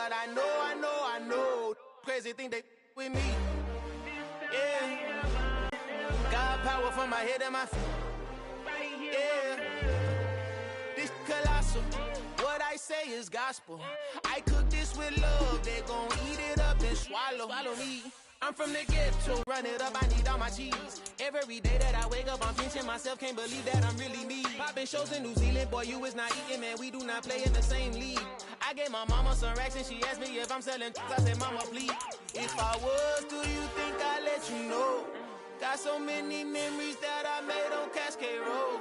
but I know. Crazy thing they with me. Yeah. Got power from my head and my feet. Yeah. This colossal. What I say is gospel. I cook this with love. They gon' eat it up and swallow me. I'm from the ghetto, run it up, I need all my cheese. Every day that I wake up, I'm pinching myself, can't believe that I'm really me. Popping shows in New Zealand, boy, you is not eating, man, we do not play in the same league. I gave my mama some racks and she asked me if I'm selling I said, mama, please. If I was, do you think I'd let you know? Got so many memories that I made on Cascade Road.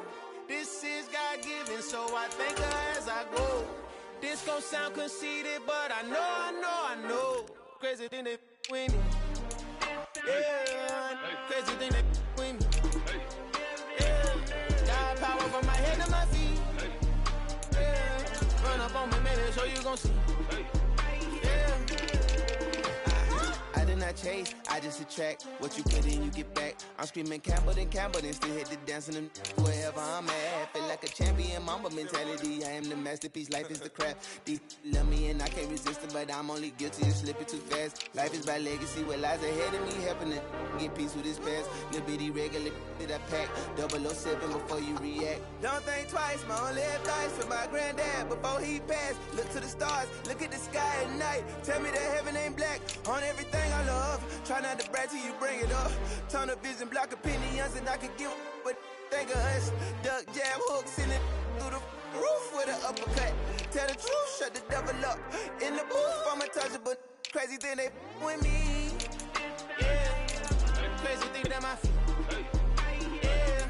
This is God-given, so I thank her as I go. This gon' sound conceited, but I know. Crazy thing they with me. Yeah, crazy thing that with me. Yeah, got power from my head to my feet. Yeah, run up on me, man, so you gon' see. Yeah. I did not chase, I just attract. What you put in, you get back. I'm screaming Campbell, then still hit the dancing and wherever I'm at. Feel like a champion, mamba mentality. I am the masterpiece, life is the crap. These love me and I can't resist it, but I'm only guilty of slipping too fast. Life is by legacy, what lies ahead of me, helping to get peace with this past. Little bitty regular that I pack, 007 before you react. Don't think twice, my only advice for my granddad before he passed. Look to the stars, look at the sky at night. Tell me that heaven ain't black on everything I love. Try not to brag till you bring it up. Tunnel vision, block opinions, and I could give but think of us. Duck, jab, hooks in it through the roof with an uppercut. Tell the truth, shut the devil up. In the booth, I'm untouchable. Crazy thing they with me. Yeah, crazy thing that my feet. Yeah.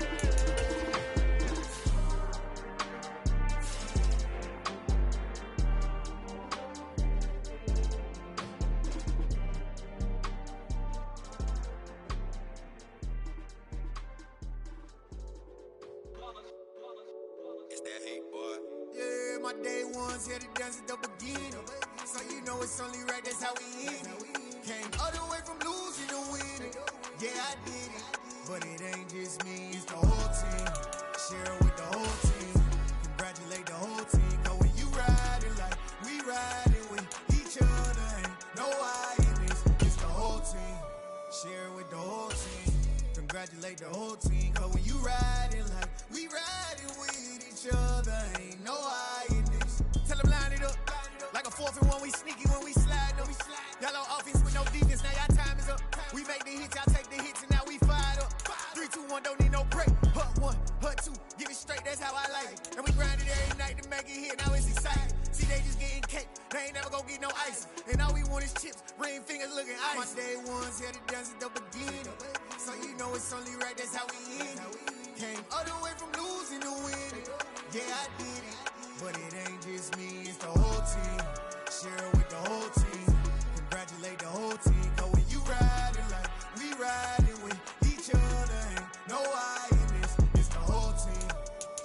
My day ones here to dance at the beginning. So you know it's only right, that's how we end it. Came all the way from losing to winning. Yeah, I did it. But it ain't just me, it's the whole team. Share it with the whole team. Congratulate the whole team. Cause when you riding like we riding with each other, ain't no I in this. It's the whole team. Share it with the whole team. Congratulate the whole team. Cause when you riding like we riding with each other, ain't no I in this. Tell them line it up. Like a 4th and 1, we sneaky when we slide them. Y'all on offense with no defense, now y'all time is up. We make the hits, y'all take the hits, and now we fired up. 3, 2, 1, don't need no break. Hut 1, hut 2, give it straight, that's how I like it. And we grind it every night to make it hit, now it's exciting. See, they just getting cake, they ain't never gonna get no ice. And all we want is chips, ring fingers looking ice. My day ones here to dance at the beginning. So you know it's only right, that's how we end it. Came all the way from losing to winning. Yeah, I did it. But it ain't just me, it's the whole team. Share it with the whole team. Congratulate the whole team. Cause when you riding like we riding with each other, ain't no I in this. It's the whole team.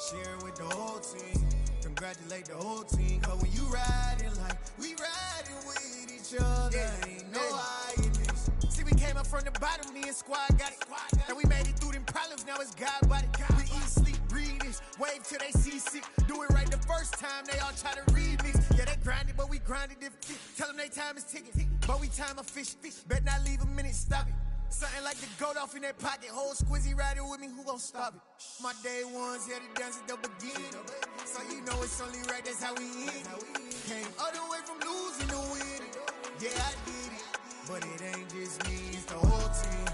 Share it with the whole team. Congratulate the whole team. Cause when you riding like we riding with each other, ain't no I in this. See, we came up from the bottom, me and squad got it. And we made it through them problems, now it's God body. We eat, sleep, breathe this. Wave till they see sick. Do it right the first time, they all try to remix. Yeah, they grinded, but we grinded different. Tell them they time is ticking, but we time a fish. Bet not leave a minute, stop it. Something like the goat off in their pocket. Whole squizzy riding with me, who gon' stop it? My day ones here to dance at the beginning. So you know it's only right, that's how we end it. Came all the way from losing to winning. Yeah, I did it. But it ain't just me, it's the whole team.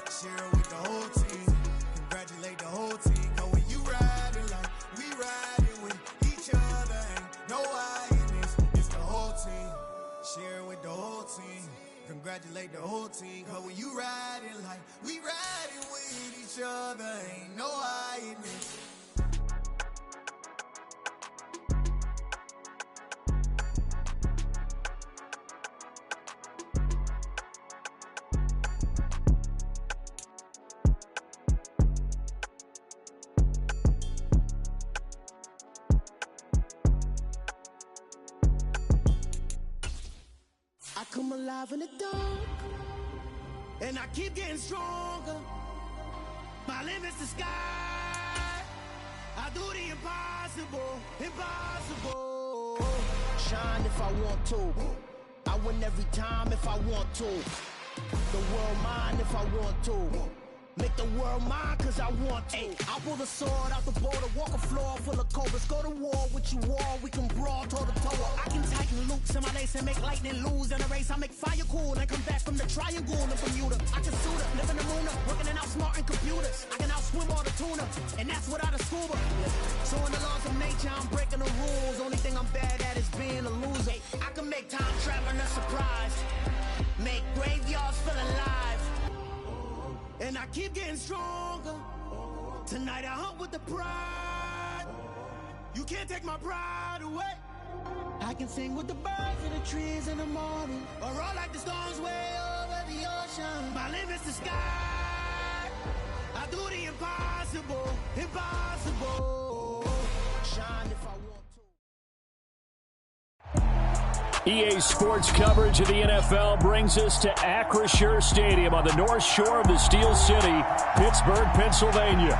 Share it with the whole team. Congratulate the whole team. Cause when you riding like we riding with each other, ain't no I in this. It's the whole team. Share it with the whole team. Congratulate the whole team. Cause when you riding like we riding with each other, ain't no I in this. I come alive in the dark, and I keep getting stronger. My limit's the sky. I do the impossible, impossible. Shine if I want to, I win every time if I want to. The world mine if I want to. Make the world mine cause I want to. I'll pull the sword out the border, walk a floor full of cobras. Go to war with you all, we can brawl toe to toe. I can tighten loops in my lace and make lightning lose in a race. I make fire cool and come back from the triangle in Bermuda. I can suit up, live in the moon, working and outsmarting computers. I can outswim all the tuna, and that's without a scuba. So in the laws of nature, I'm breaking the rules. Only thing I'm bad at is being a loser. I can make time traveling a surprise, make graveyards feel alive. And I keep getting stronger. Tonight I hunt with the pride. You can't take my pride away. I can sing with the birds in the trees in the morning, or roll like the storms way over the ocean. My limit's the sky. I do the impossible, impossible. Shine if I want to. EA Sports coverage of the NFL brings us to Acrisure Stadium on the north shore of the Steel City, Pittsburgh, Pennsylvania.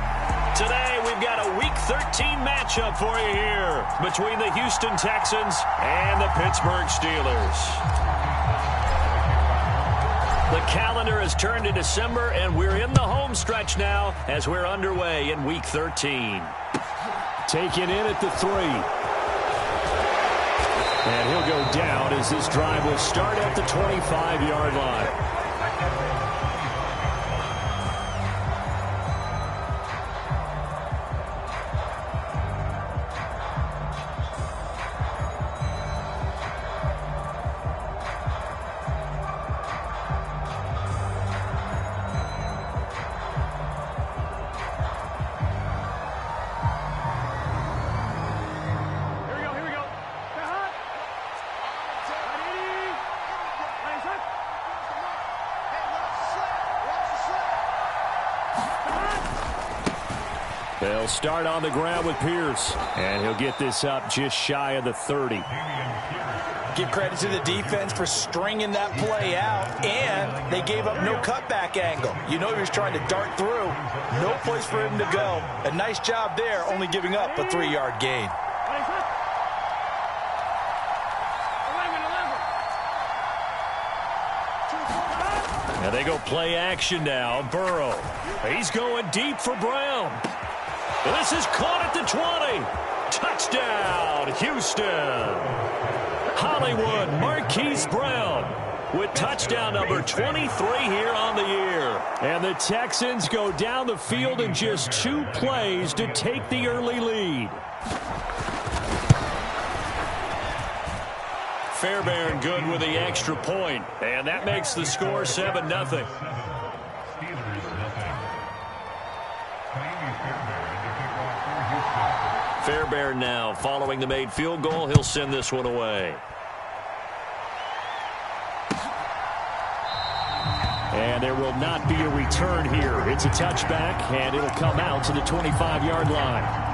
Today, we've got a Week 13 matchup for you here between the Houston Texans and the Pittsburgh Steelers. The calendar has turned to December, and we're in the home stretch now as we're underway in Week 13. Taken in at the 3. And he'll go down as this drive will start at the 25-yard line. They'll start on the ground with Pierce, and he'll get this up just shy of the 30. Give credit to the defense for stringing that play out, and they gave up no cutback angle. You know he was trying to dart through. No place for him to go. A nice job there, only giving up a 3-yard gain. And they go play action now. Burrow. He's going deep for Brown. This is caught at the 20. Touchdown, Houston. Hollywood Marquise Brown with touchdown number 23 here on the year. And the Texans go down the field in just 2 plays to take the early lead. Fairbairn good with the extra point, and that makes the score 7-0. Fairbairn now following the made field goal. He'll send this one away. And there will not be a return here. It's a touchback, and it'll come out to the 25-yard line.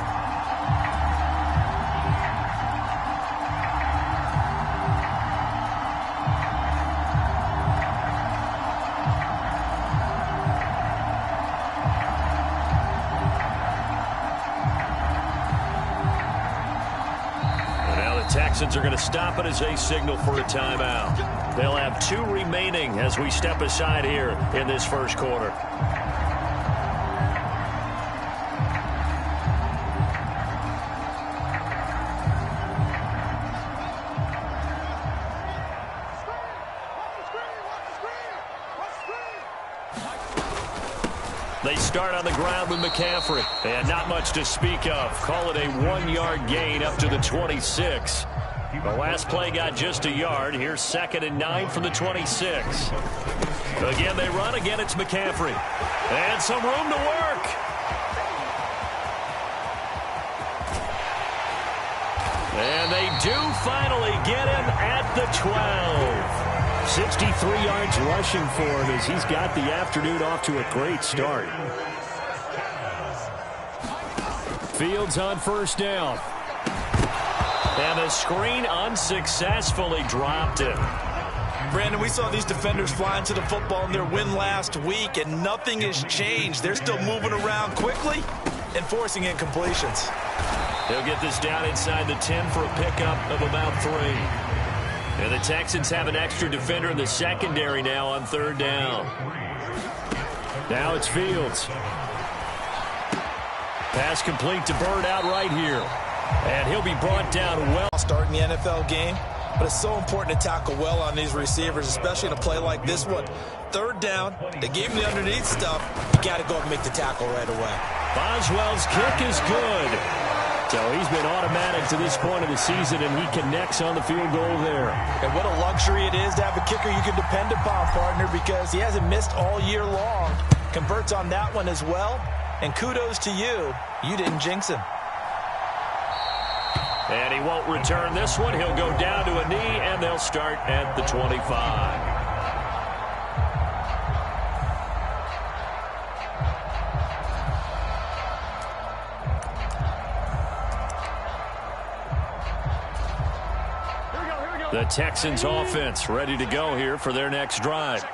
Texans are going to stop it as they signal for a timeout. They'll have 2 remaining as we step aside here in this first quarter. They start on the ground with McCaffrey. And not much to speak of. Call it a 1-yard gain up to the 26. The last play got just a yard. Here's 2nd and 9 from the 26. Again, they run. Again, it's McCaffrey. And some room to work. And they do finally get him at the 12. 63 yards rushing for him as he's got the afternoon off to a great start. Fields on first down. And the screen unsuccessfully dropped it. Brandon, we saw these defenders flying to the football in their win last week, and nothing has changed. They're still moving around quickly and forcing incompletions. He'll get this down inside the 10 for a pickup of about 3. And the Texans have an extra defender in the secondary now on third down. Now it's Fields. Pass complete to Bird out right here. And he'll be brought down well. Starting the NFL game, but it's so important to tackle well on these receivers, especially in a play like this one. Third down, they gave him the underneath stuff. You got to go and make the tackle right away. Boswell's kick is good. So he's been automatic to this point of the season, and he connects on the field goal there. And what a luxury it is to have a kicker you can depend upon, partner, because he hasn't missed all year long. Converts on that one as well, and kudos to you. You didn't jinx him. And he won't return this one. He'll go down to a knee, and they'll start at the 25. The Texans offense ready to go here for their next drive.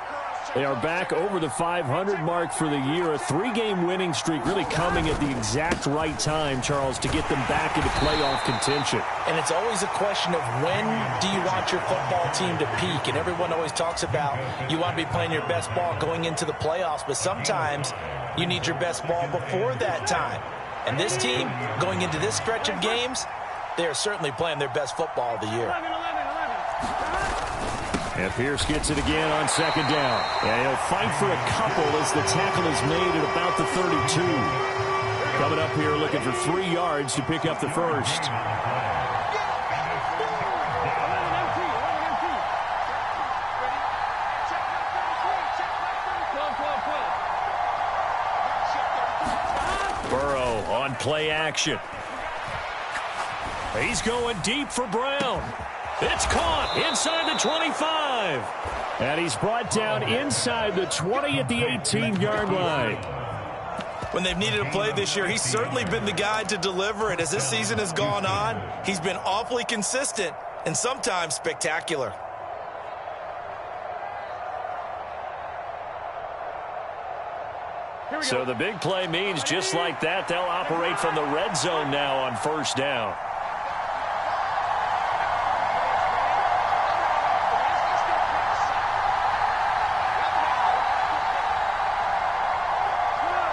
They are back over the 500 mark for the year. A 3-game winning streak really coming at the exact right time, Charles, to get them back into playoff contention. And it's always a question of when do you want your football team to peak? And everyone always talks about you want to be playing your best ball going into the playoffs, but sometimes you need your best ball before that time. And this team, going into this stretch of games, they are certainly playing their best football of the year. And Pierce gets it again on second down. And he'll fight for a couple as the tackle is made at about the 32. Coming up here looking for 3 yards to pick up the first. Burrow on play action. He's going deep for Brown. It's caught inside the 25. And he's brought down inside the 20 at the 18-yard line. When they've needed a play this year, he's certainly been the guy to deliver it. As this season has gone on, he's been awfully consistent and sometimes spectacular. So the big play means just like that, they'll operate from the red zone now on first down.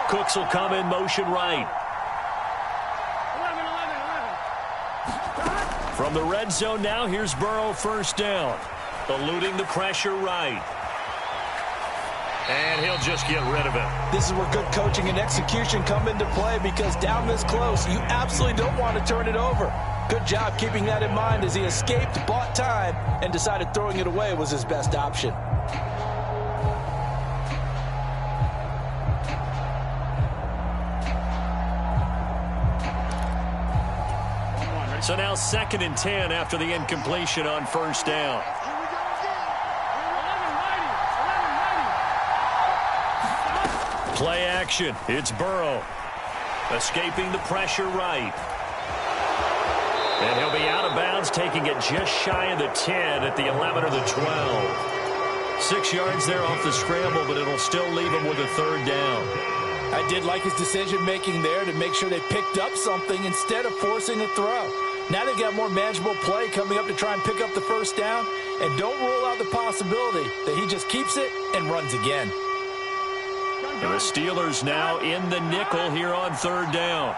Cooks will come in motion right. From the red zone now, here's Burrow first down. Eluding the pressure right. And he'll just get rid of it. This is where good coaching and execution come into play, because down this close, you absolutely don't want to turn it over. Good job keeping that in mind as he escaped, bought time, and decided throwing it away was his best option. So now 2nd and 10 after the incompletion on first down. Play action. It's Burrow. Escaping the pressure right. And he'll be out of bounds, taking it just shy of the 10 at the 11 or the 12. 6 yards there off the scramble, but it'll still leave him with a third down. I did like his decision-making there to make sure they picked up something instead of forcing a throw. Now they've got more manageable play coming up to try and pick up the first down. And don't rule out the possibility that he just keeps it and runs again. And the Steelers now in the nickel here on third down.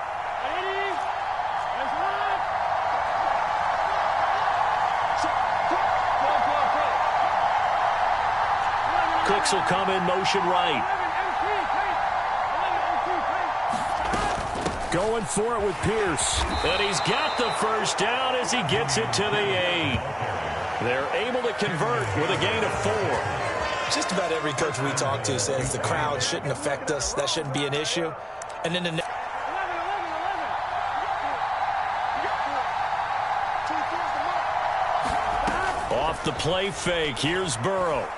Cooks will come in motion right. Going for it with Pierce. And he's got the first down as he gets it to the 8. They're able to convert with a gain of 4. Just about every coach we talk to says the crowd shouldn't affect us. That shouldn't be an issue. And then the off the play fake, here's Burrow.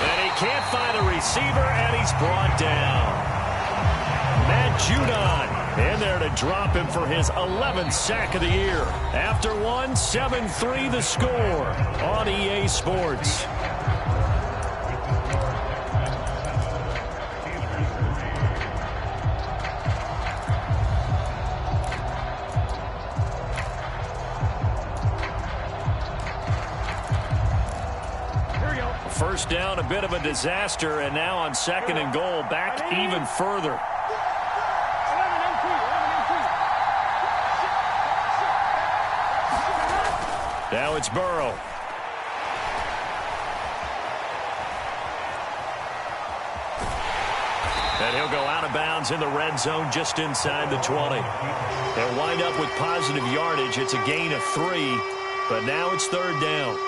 And he can't find a receiver, and he's brought down. Matt Judon in there to drop him for his 11th sack of the year. After one, 7-3 the score on EA Sports. first down, a bit of a disaster, and now on 2nd and goal, back even further. Now it's Burrow. And he'll go out of bounds in the red zone just inside the 20. They'll wind up with positive yardage. It's a gain of 3, but now it's 3rd down.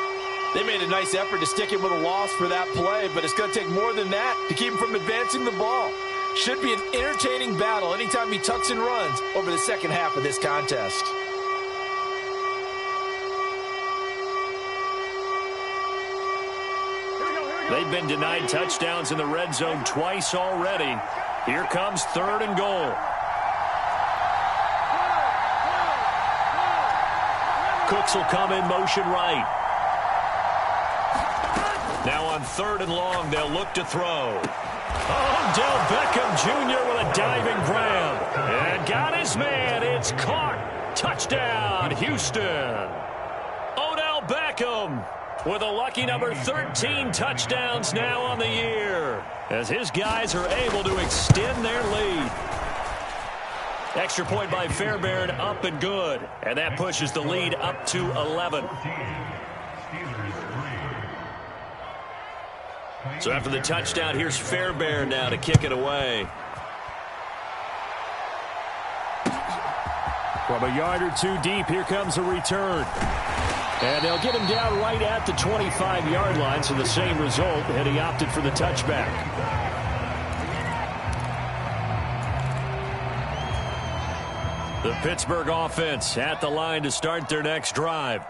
They made a nice effort to stick him with a loss for that play, but it's going to take more than that to keep him from advancing the ball. Should be an entertaining battle anytime he tucks and runs over the second half of this contest. They've been denied touchdowns in the red zone twice already. Here comes 3rd and goal. Cooks will come in motion right. Now on 3rd and long, they'll look to throw. Odell Beckham Jr. with a diving grab. And got his man. It's caught. Touchdown, Houston. Odell Beckham with a lucky number 13 touchdowns now on the year, as his guys are able to extend their lead. Extra point by Fairbairn, up and good. And that pushes the lead up to 11. So after the touchdown, here's Fairbairn now to kick it away. From a yard or 2 deep, here comes a return. And they'll get him down right at the 25-yard line, so the same result, and he opted for the touchback. The Pittsburgh offense at the line to start their next drive.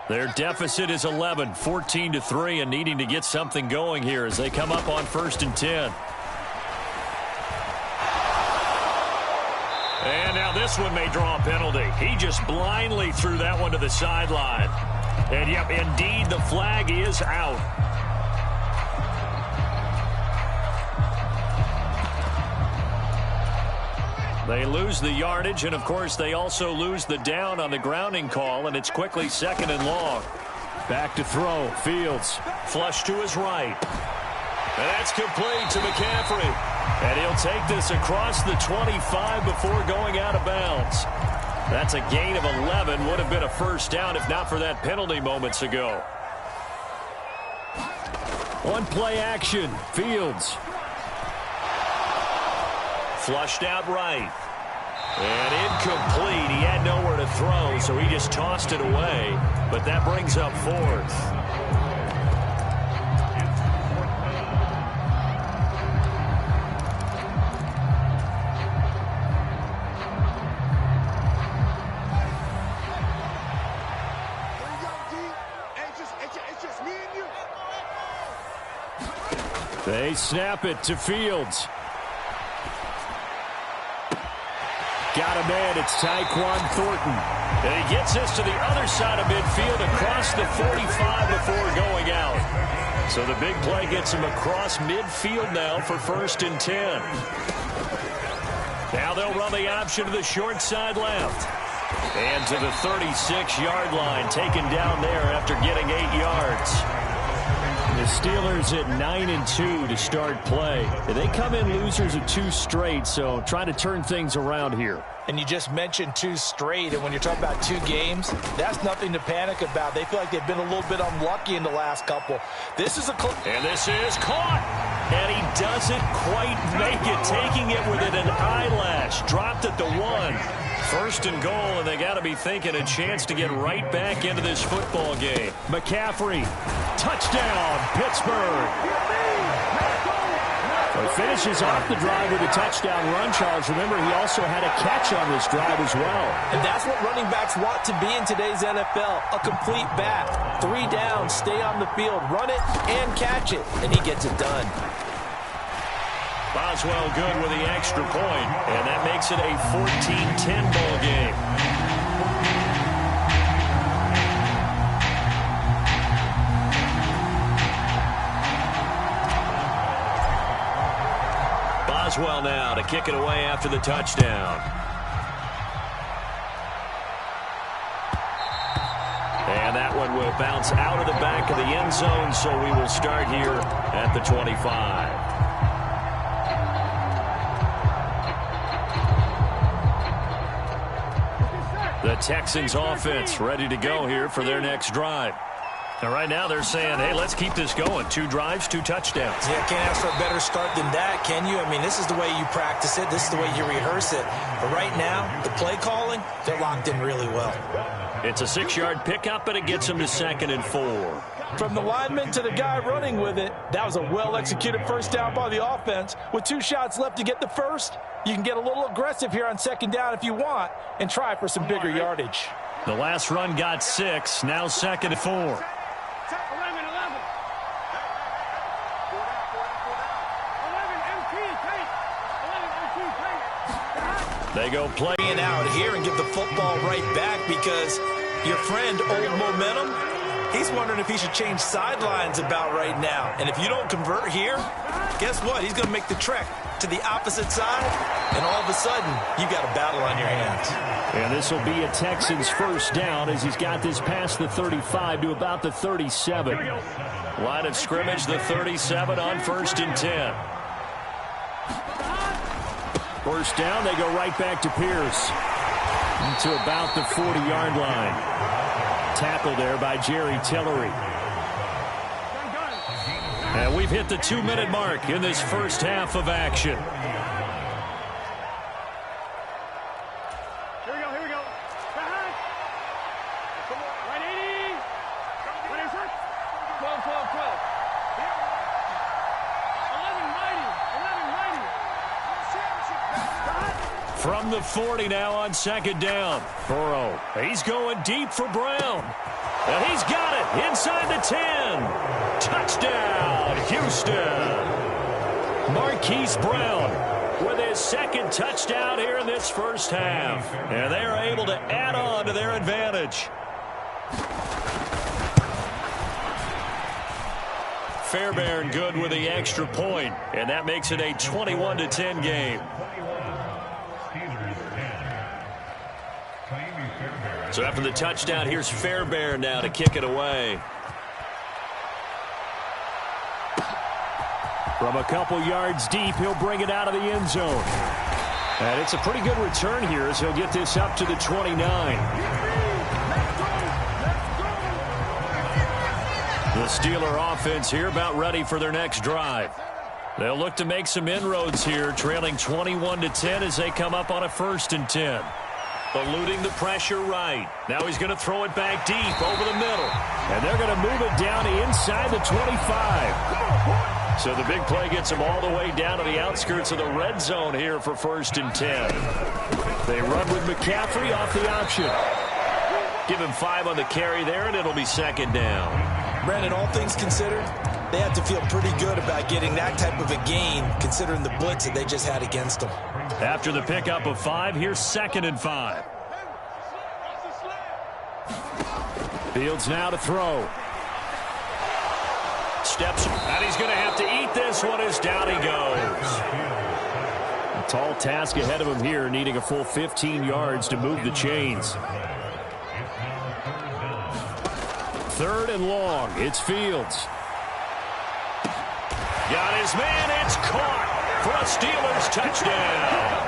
Their deficit is 11, 14-3, and needing to get something going here as they come up on 1st and 10. And now this one may draw a penalty. He just blindly threw that one to the sideline. And, yep, indeed, the flag is out. They lose the yardage, and, of course, they also lose the down on the grounding call, and it's quickly 2nd and long. Back to throw. Fields. Flush to his right. And that's complete to McCaffrey. And he'll take this across the 25 before going out of bounds. That's a gain of 11. Would have been a first down if not for that penalty moments ago. On play action, Fields. Flushed out right. And incomplete. He had nowhere to throw, so he just tossed it away. But that brings up 4th. They snap it to Fields. Got a man. It's Tyquan Thornton. And he gets this to the other side of midfield across the 45 before going out. So the big play gets him across midfield now for 1st and 10. Now they'll run the option to the short side left. And to the 36-yard line, taken down there after getting 8 yards. The Steelers at 9-2 to start play. They come in losers of 2 straight, so trying to turn things around here. And you just mentioned 2 straight, and when you're talking about 2 games, that's nothing to panic about. They feel like they've been a little bit unlucky in the last couple. This is and this is caught. And he doesn't quite make it, taking it within an eyelash. Dropped at the 1. 1st and goal, and they got to be thinking a chance to get right back into this football game. McCaffrey, touchdown, Pittsburgh. He finishes off the drive with a touchdown run, Charles. Remember, he also had a catch on this drive as well. And that's what running backs want to be in today's NFL, a complete back. 3 downs, stay on the field, run it, and catch it, and he gets it done. Boswell good with the extra point, and that makes it a 14-10 ball game. Boswell now to kick it away after the touchdown. And that one will bounce out of the back of the end zone, so we will start here at the 25. The Texans offense ready to go here for their next drive. And right now they're saying, hey, let's keep this going. 2 drives, 2 touchdowns. Yeah, can't ask for a better start than that, can you? I mean, this is the way you practice it. This is the way you rehearse it. But right now, the play calling, they're locked in really well. It's a 6-yard pickup, and it gets them to 2nd and 4. From the lineman to the guy running with it, that was a well-executed first down by the offense. With 2 shots left to get the first, you can get a little aggressive here on 2nd down if you want and try for some bigger yardage. The last run got 6, now 2nd and 4. They go playing out here and give the football right back because your friend, Old Momentum, he's wondering if he should change sidelines about right now. And if you don't convert here, guess what? He's going to make the trek to the opposite side, and all of a sudden, you've got a battle on your hands. And this will be a Texans first down as he's got this past the 35 to about the 37. Line of scrimmage, the 37 on 1st and 10. First down, they go right back to Pierce. To about the 40-yard line. Tackle there by Jerry Tillery. And we've hit the 2-minute mark in this first half of action. Here we go. Come on, right 80. What is it? 12. 11-90. From the 40 now on 2nd down. Burrow, he's going deep for Brown. And he's got it inside the 10. Touchdown, Houston. Marquise Brown with his 2nd touchdown here in this first half. And they are able to add on to their advantage. Fairbairn good with the extra point, and that makes it a 21-10 game. So after the touchdown, here's Fairbairn now to kick it away. From a couple yards deep, he'll bring it out of the end zone. And it's a pretty good return here as he'll get this up to the 29. The Steeler offense here about ready for their next drive. They'll look to make some inroads here, trailing 21-10 as they come up on a 1st and 10. Eluding the pressure right. Now he's going to throw it back deep over the middle. And they're going to move it down to inside the 25. So the big play gets him all the way down to the outskirts of the red zone here for 1st and 10. They run with McCaffrey off the option. Give him 5 on the carry there, and it'll be 2nd down. Brandon, all things considered, they have to feel pretty good about getting that type of a gain, considering the blitz that they just had against them. After the pickup of 5, here's 2nd and 5. Fields now to throw. Steps, and he's going to have to eat this one as down he goes. A tall task ahead of him here, needing a full 15 yards to move the chains. 3rd and long. It's Fields. Got his man. It's caught for a Steelers touchdown.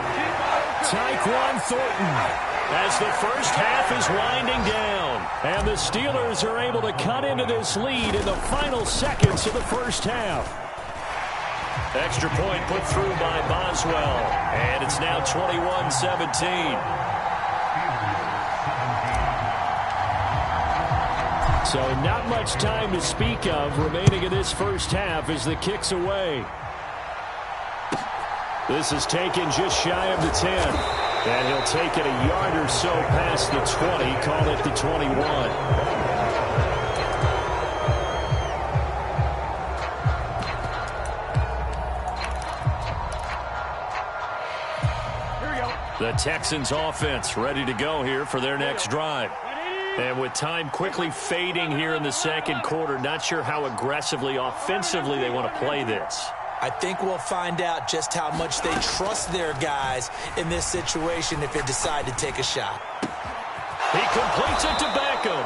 Tyquan Thornton. As the first half is winding down. And the Steelers are able to cut into this lead in the final seconds of the first half. Extra point put through by Boswell. And it's now 21-17. So not much time to speak of remaining in this first half as the kick's away. This is taken just shy of the 10. And he'll take it a yard or so past the 20, call it the 21. The Texans offense ready to go here for their next drive. And with time quickly fading here in the second quarter, not sure how aggressively, offensively they want to play this. I think we'll find out just how much they trust their guys in this situation if they decide to take a shot. He completes it to Beckham.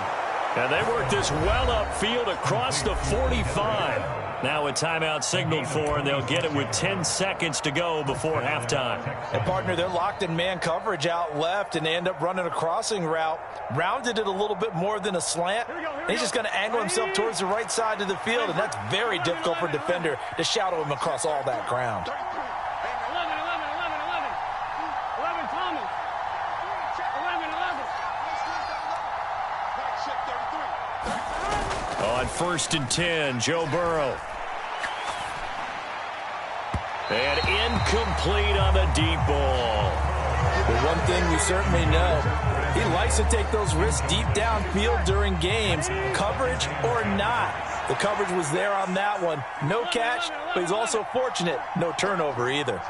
And they work this well upfield across the 45. Now a timeout signaled for, and they'll get it with 10 seconds to go before halftime. And, partner, they're locked in man coverage out left, and they end up running a crossing route. Rounded it a little bit more than a slant. He's just going to angle himself towards the right side of the field, and that's very difficult for a defender to shadow him across all that ground. 11, Thomas. 11. On 1st and 10, Joe Burrow. And incomplete on the deep ball. But one thing we certainly know, he likes to take those risks deep downfield during games, coverage or not. The coverage was there on that one. No catch, but he's also fortunate. No turnover either.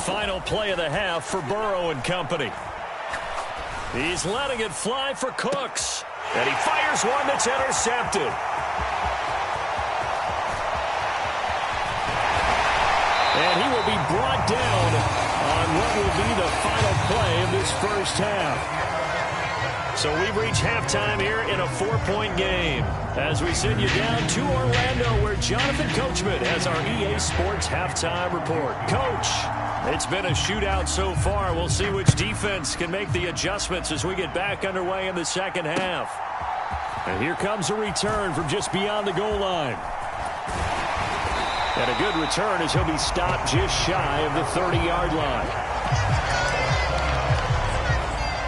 Final play of the half for Burrow and company. He's letting it fly for Cooks. And he fires one that's intercepted. And he will be brought down on what will be the final play of this first half. So we've reached halftime here in a 4-point game. As we send you down to Orlando, where Jonathan Coachman has our EA Sports halftime report. Coach, it's been a shootout so far. We'll see which defense can make the adjustments as we get back underway in the second half. And here comes a return from just beyond the goal line. And a good return as he'll be stopped just shy of the 30-yard line.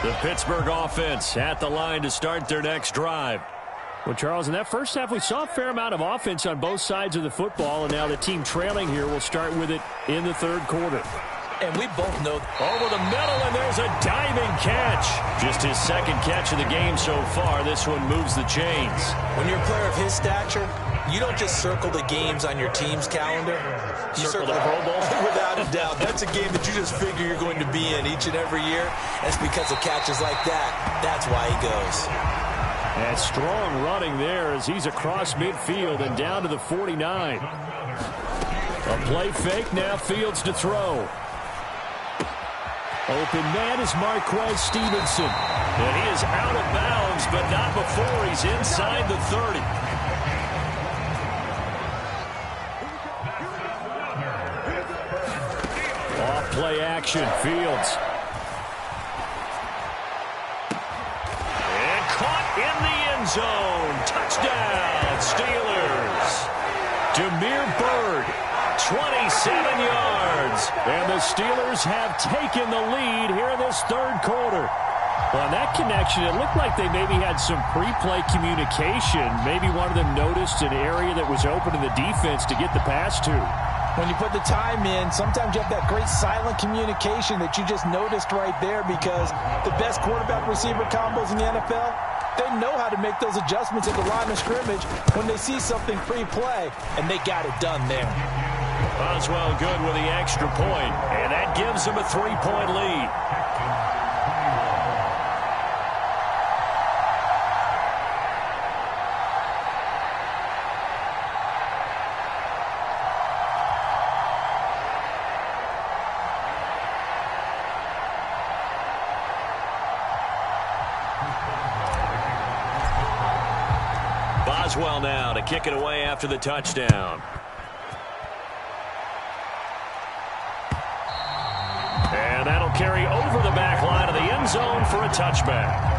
The Pittsburgh offense at the line to start their next drive. Well, Charles, in that first half, we saw a fair amount of offense on both sides of the football, and now the team trailing here will start with it in the third quarter. And we both know. Over the middle, and there's a diving catch. Just his second catch of the game so far. This one moves the chains. When you're a player of his stature, you don't just circle the games on your team's calendar. You circle the Pro Bowl? Without a doubt. That's a game that you just figure you're going to be in each and every year. That's because of catches like that. That's why he goes. And strong running there as he's across midfield and down to the 49. A play fake, now Fields to throw. Open man is Marquez Stevenson. And he is out of bounds, but not before he's inside the 30. Off play action, Fields. And caught in the end zone. Touchdown, Steelers. Damiere Byrd, 27 yards. And the Steelers have taken the lead here in this third quarter. Well, on that connection, it looked like they maybe had some pre-play communication. Maybe one of them noticed an area that was open in the defense to get the pass to. When you put the time in, sometimes you have that great silent communication that you just noticed right there, because the best quarterback-receiver combos in the NFL, they know how to make those adjustments at the line of scrimmage when they see something pre-play, and they got it done there. Boswell good with the extra point, and that gives them a 3-point lead. Boswell now to kick it away after the touchdown. And that'll carry over the back line of the end zone for a touchback.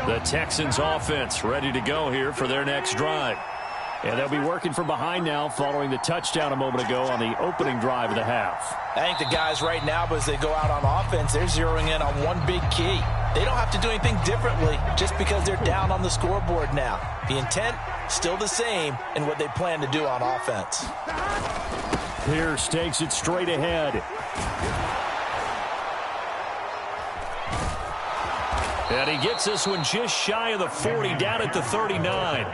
The Texans offense ready to go here for their next drive. And they'll be working from behind now following the touchdown a moment ago on the opening drive of the half. I think the guys right now, as they go out on offense, they're zeroing in on one big key. They don't have to do anything differently just because they're down on the scoreboard now. The intent, still the same in what they plan to do on offense. Pierce takes it straight ahead. And he gets this one just shy of the 40, down at the 39.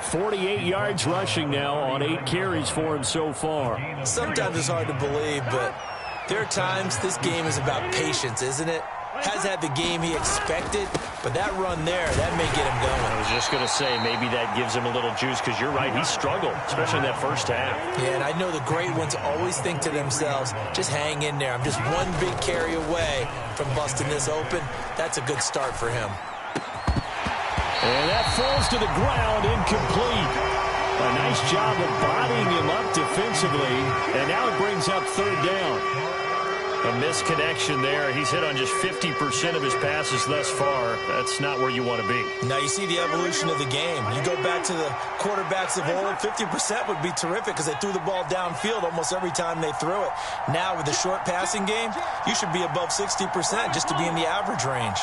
48 yards rushing now on 8 carries for him so far. Sometimes it's hard to believe, but there are times this game is about patience, isn't it? Has had the game he expected, but that run there, that may get him going. I was just going to say, maybe that gives him a little juice, because you're right, he struggled, especially in that first half. Yeah, and I know the great ones always think to themselves, just hang in there. I'm just one big carry away from busting this open. That's a good start for him. And that falls to the ground, incomplete. A nice job of bodying him up defensively, and now it brings up third down. A misconnection there. He's hit on just 50% of his passes thus far. That's not where you want to be. Now you see the evolution of the game. You go back to the quarterbacks of old, 50% would be terrific because they threw the ball downfield almost every time they threw it. Now with the short passing game, you should be above 60% just to be in the average range.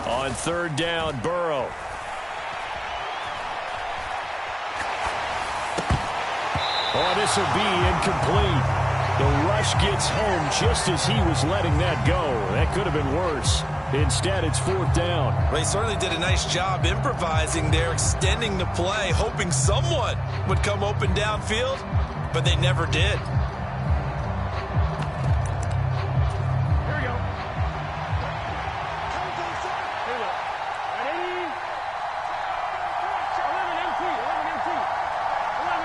On third down, Burrow. Oh, this will be incomplete. The rush gets home just as he was letting that go. That could have been worse. Instead, it's fourth down. Well, he certainly did a nice job improvising there, extending the play, hoping someone would come open downfield, but they never did.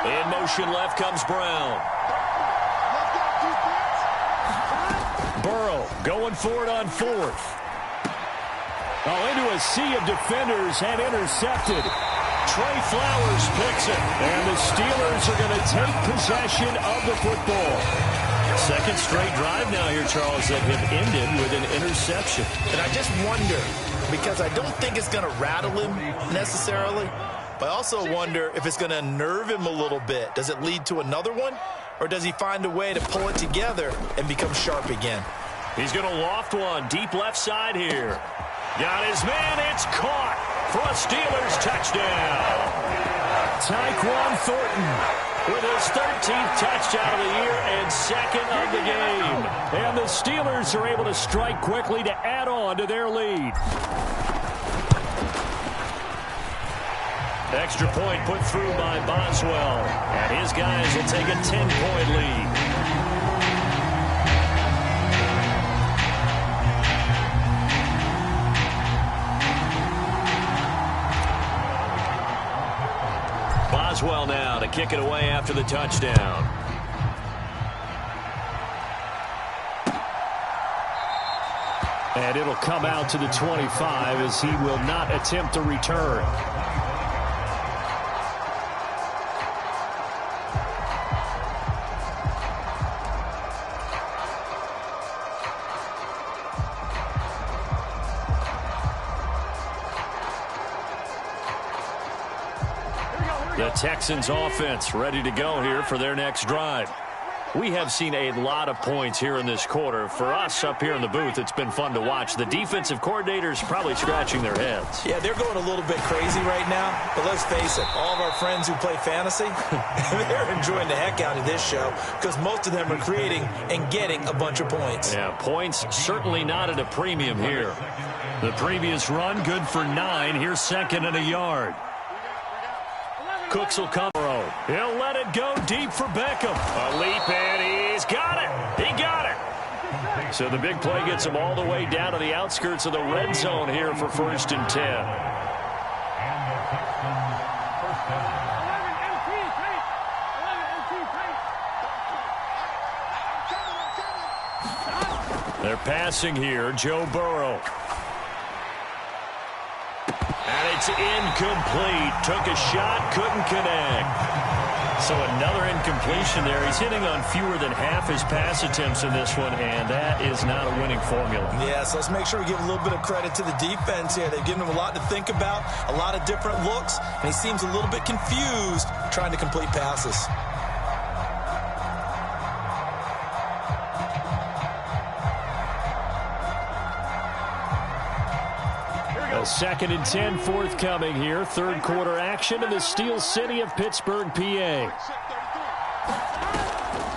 In motion left comes Brown. Burrow going for it on fourth. Oh, into a sea of defenders and intercepted. Trey Flowers picks it. And the Steelers are going to take possession of the football. Second straight drive now here, Charles, that have ended with an interception. And I just wonder, because I don't think it's going to rattle him necessarily, but I also wonder if it's going to nerve him a little bit. Does it lead to another one? Or does he find a way to pull it together and become sharp again? He's going to loft one deep left side here. Got his man. It's caught for a Steelers touchdown. Tyquan Thornton with his 13th touchdown of the year and second of the game. And the Steelers are able to strike quickly to add on to their lead. Extra point put through by Boswell. And his guys will take a 10-point lead. Boswell now to kick it away after the touchdown. And it'll come out to the 25 as he will not attempt to return. The Texans offense ready to go here for their next drive. We have seen a lot of points here in this quarter. For us up here in the booth, it's been fun to watch. The defensive coordinators probably scratching their heads. Yeah, they're going a little bit crazy right now. But let's face it, all of our friends who play fantasy, they're enjoying the heck out of this show because most of them are creating and getting a bunch of points. Yeah, points certainly not at a premium here. The previous run, good for 9. Here's second and a yard. Cooks will come. He'll let it go deep for Beckham. A leap, and he's got it. He got it. So the big play gets him all the way down to the outskirts of the red zone here for 1st and 10. They're passing here. Joe Burrow. And it's incomplete. Took a shot, couldn't connect. So another incompletion there. He's hitting on fewer than half his pass attempts in this one, and that is not a winning formula. Yeah, so let's make sure we give a little bit of credit to the defense here. They've given him a lot to think about, a lot of different looks, and he seems a little bit confused trying to complete passes. 2nd and 10 forthcoming here. Third quarter action in the Steel City of Pittsburgh, PA.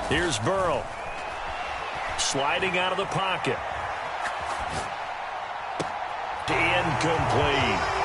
Here's Burrow. Sliding out of the pocket. Incomplete.